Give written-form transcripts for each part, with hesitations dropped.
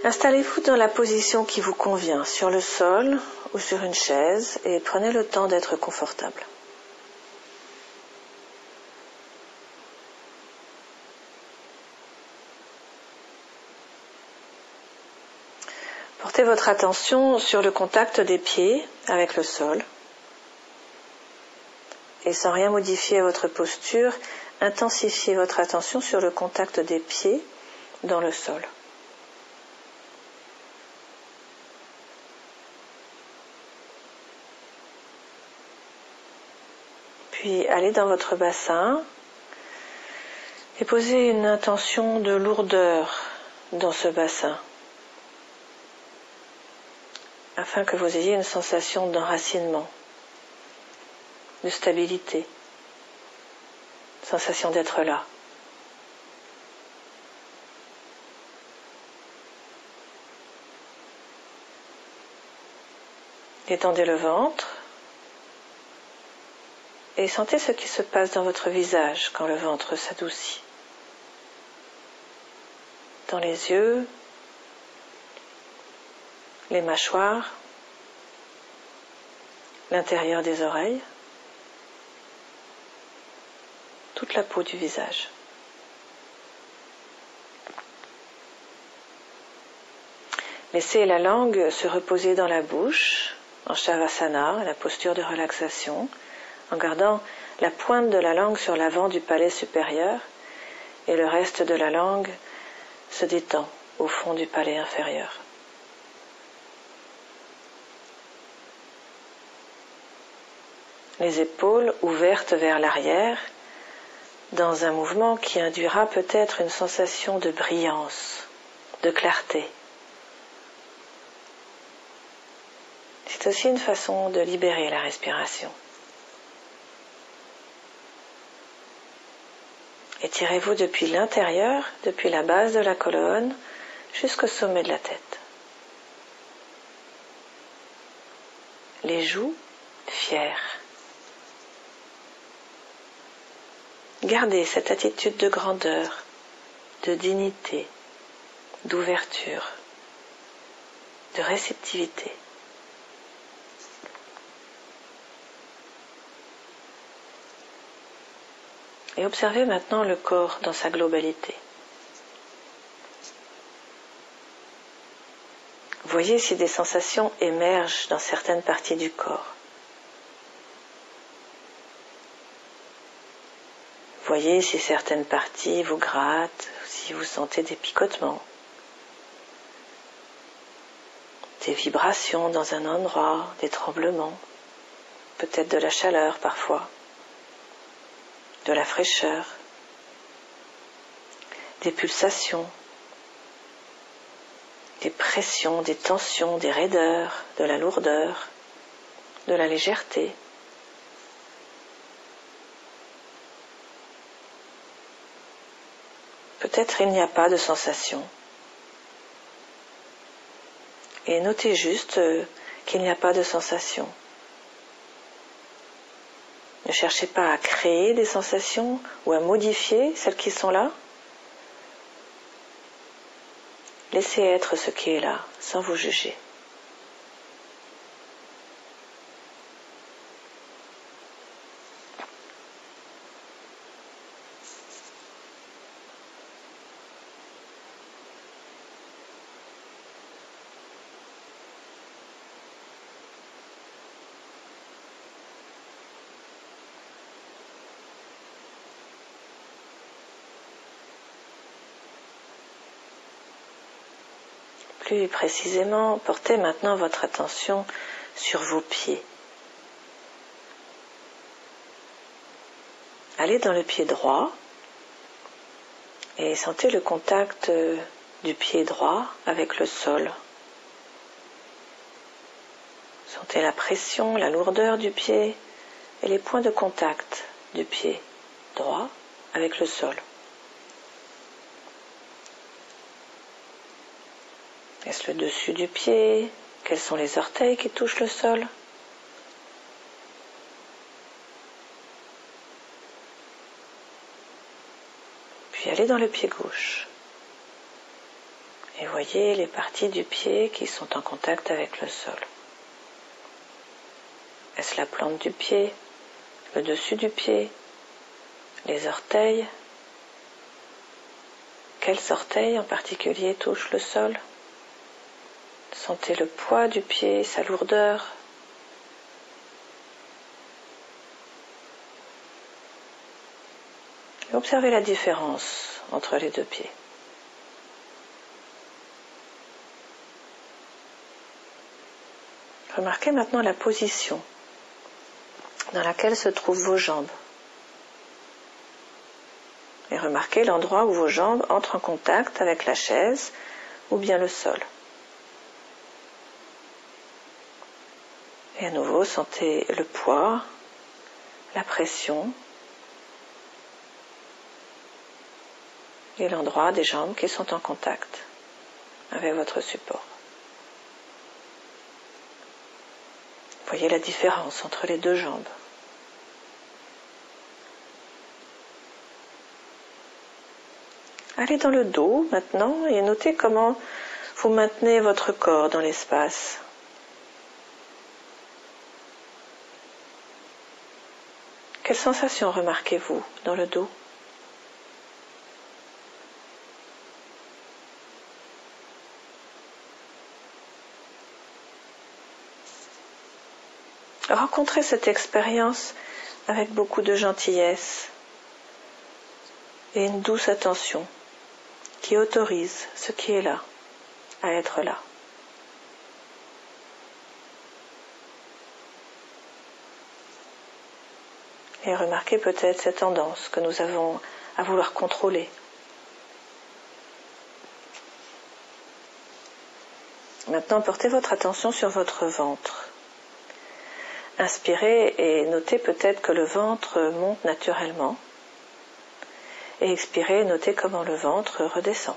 Installez-vous dans la position qui vous convient, sur le sol ou sur une chaise, et prenez le temps d'être confortable. Portez votre attention sur le contact des pieds avec le sol. Et sans rien modifier à votre posture, intensifiez votre attention sur le contact des pieds dans le sol. Puis allez dans votre bassin et posez une intention de lourdeur dans ce bassin, afin que vous ayez une sensation d'enracinement, de stabilité, sensation d'être là. Détendez le ventre et sentez ce qui se passe dans votre visage quand le ventre s'adoucit. Dans les yeux, les mâchoires, l'intérieur des oreilles, toute la peau du visage. Laissez la langue se reposer dans la bouche, en Shavasana, la posture de relaxation, en gardant la pointe de la langue sur l'avant du palais supérieur et le reste de la langue se détend au fond du palais inférieur. Les épaules ouvertes vers l'arrière, dans un mouvement qui induira peut-être une sensation de brillance, de clarté. C'est aussi une façon de libérer la respiration. Étirez-vous depuis l'intérieur, depuis la base de la colonne, jusqu'au sommet de la tête. Les joues fières. Gardez cette attitude de grandeur, de dignité, d'ouverture, de réceptivité. Et observez maintenant le corps dans sa globalité. Voyez si des sensations émergent dans certaines parties du corps. Voyez si certaines parties vous grattent, si vous sentez des picotements, des vibrations dans un endroit, des tremblements, peut-être de la chaleur parfois, de la fraîcheur, des pulsations, des pressions, des tensions, des raideurs, de la lourdeur, de la légèreté. Peut-être il n'y a pas de sensation. Et notez juste qu'il n'y a pas de sensation. Ne cherchez pas à créer des sensations ou à modifier celles qui sont là. Laissez être ce qui est là, sans vous juger. Plus précisément, portez maintenant votre attention sur vos pieds. Allez dans le pied droit et sentez le contact du pied droit avec le sol. Sentez la pression, la lourdeur du pied et les points de contact du pied droit avec le sol. Est-ce le dessus du pied? Quels sont les orteils qui touchent le sol? Puis allez dans le pied gauche. Et voyez les parties du pied qui sont en contact avec le sol. Est-ce la plante du pied, le dessus du pied, les orteils? Quels orteils en particulier touchent le sol? Sentez le poids du pied, sa lourdeur. Et observez la différence entre les deux pieds. Remarquez maintenant la position dans laquelle se trouvent vos jambes. Et remarquez l'endroit où vos jambes entrent en contact avec la chaise ou bien le sol. Et à nouveau, sentez le poids, la pression et l'endroit des jambes qui sont en contact avec votre support. Voyez la différence entre les deux jambes. Allez dans le dos maintenant et notez comment vous maintenez votre corps dans l'espace. Quelles sensations remarquez-vous dans le dos? Rencontrez cette expérience avec beaucoup de gentillesse et une douce attention qui autorise ce qui est là à être là. Et remarquez peut-être cette tendance que nous avons à vouloir contrôler. Maintenant, portez votre attention sur votre ventre. Inspirez et notez peut-être que le ventre monte naturellement. Et expirez et notez comment le ventre redescend.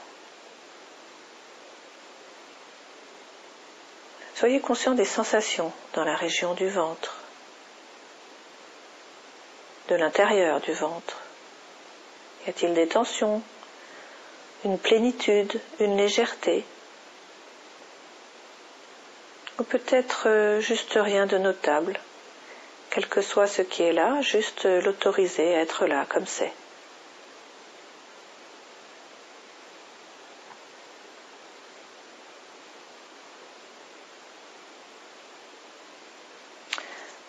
Soyez conscient des sensations dans la région du ventre, de l'intérieur du ventre. Y a-t-il des tensions, une plénitude, une légèreté? Ou peut-être juste rien de notable, quel que soit ce qui est là, juste l'autoriser à être là comme c'est.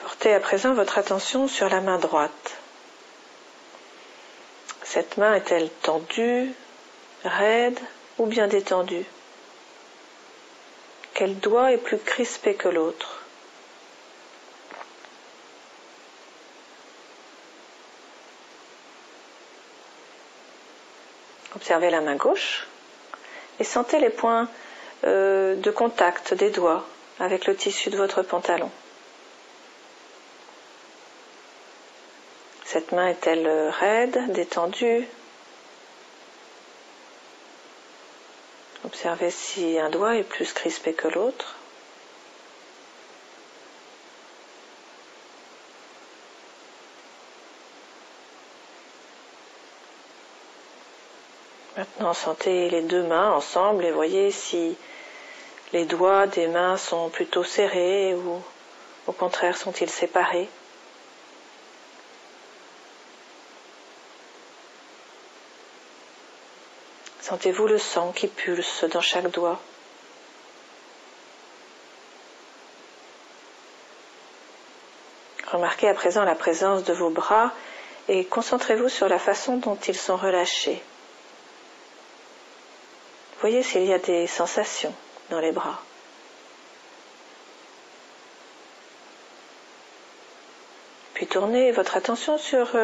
Portez à présent votre attention sur la main droite. Cette main est-elle tendue, raide ou bien détendue? Quel doigt est plus crispé que l'autre? Observez la main gauche et sentez les points de contact des doigts avec le tissu de votre pantalon. Cette main est-elle raide, détendue? Observez si un doigt est plus crispé que l'autre. Maintenant, sentez les deux mains ensemble et voyez si les doigts des mains sont plutôt serrés ou au contraire sont-ils séparés. Sentez-vous le sang qui pulse dans chaque doigt. Remarquez à présent la présence de vos bras et concentrez-vous sur la façon dont ils sont relâchés. Voyez s'il y a des sensations dans les bras. Puis tournez votre attention sur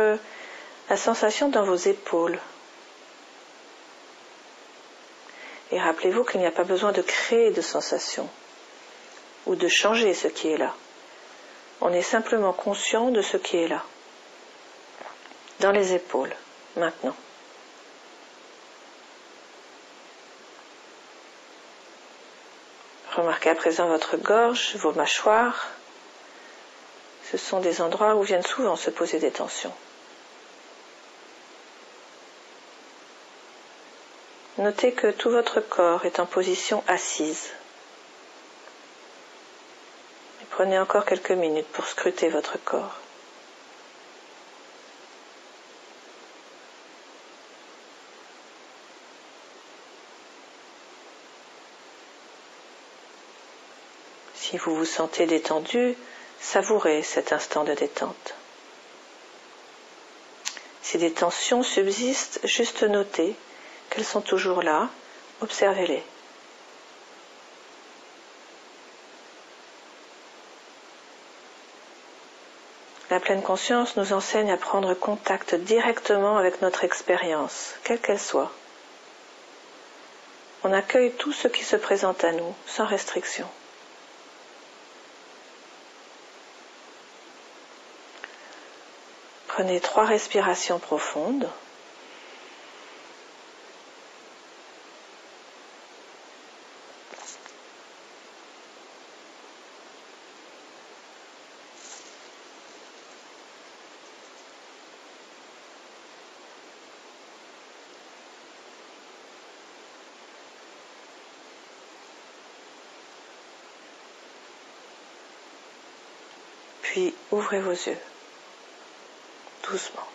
la sensation dans vos épaules. Et rappelez-vous qu'il n'y a pas besoin de créer de sensations ou de changer ce qui est là. On est simplement conscient de ce qui est là. Dans les épaules, maintenant. Remarquez à présent votre gorge, vos mâchoires. Ce sont des endroits où viennent souvent se poser des tensions. Notez que tout votre corps est en position assise. Et prenez encore quelques minutes pour scruter votre corps. Si vous vous sentez détendu, savourez cet instant de détente. Si des tensions subsistent, juste notez qu'elles sont toujours là, observez-les. La pleine conscience nous enseigne à prendre contact directement avec notre expérience, quelle qu'elle soit. On accueille tout ce qui se présente à nous, sans restriction. Prenez 3 respirations profondes. Puis ouvrez vos yeux, doucement.